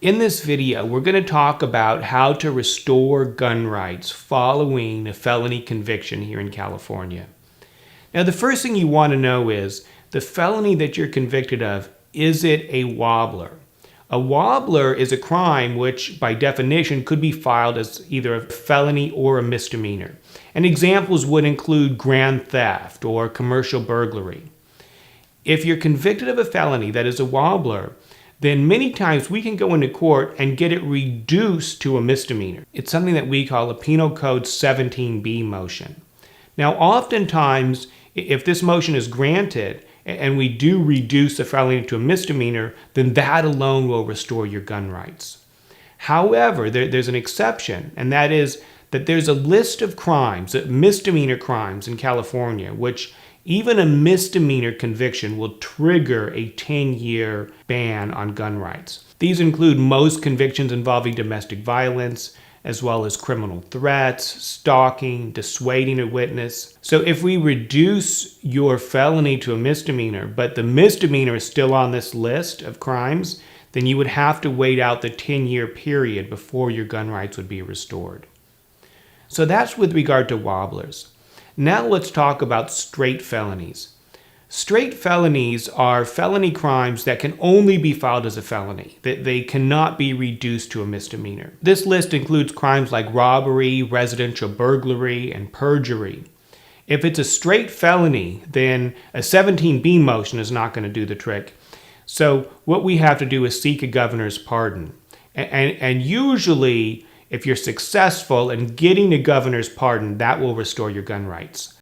In this video, we're going to talk about how to restore gun rights following a felony conviction here in California. Now, the first thing you want to know is the felony that you're convicted of, is it a wobbler? A wobbler is a crime which, by definition, could be filed as either a felony or a misdemeanor. And examples would include grand theft or commercial burglary. If you're convicted of a felony that is a wobbler, then many times we can go into court and get it reduced to a misdemeanor. It's something that we call a Penal Code 17B motion. Now, oftentimes, if this motion is granted and we do reduce the felony to a misdemeanor, then that alone will restore your gun rights. However, there's an exception, and that is that there's a list of crimes, misdemeanor crimes in California, which even a misdemeanor conviction will trigger a 10-year ban on gun rights. These include most convictions involving domestic violence, as well as criminal threats, stalking, dissuading a witness. So if we reduce your felony to a misdemeanor, but the misdemeanor is still on this list of crimes, then you would have to wait out the 10-year period before your gun rights would be restored. So that's with regard to wobblers. Now let's talk about straight felonies. Straight felonies are felony crimes that can only be filed as a felony. They cannot be reduced to a misdemeanor. This list includes crimes like robbery, residential burglary, and perjury. If it's a straight felony, then a 17B motion is not going to do the trick. So what we have to do is seek a governor's pardon. And usually, if you're successful in getting a governor's pardon, that will restore your gun rights.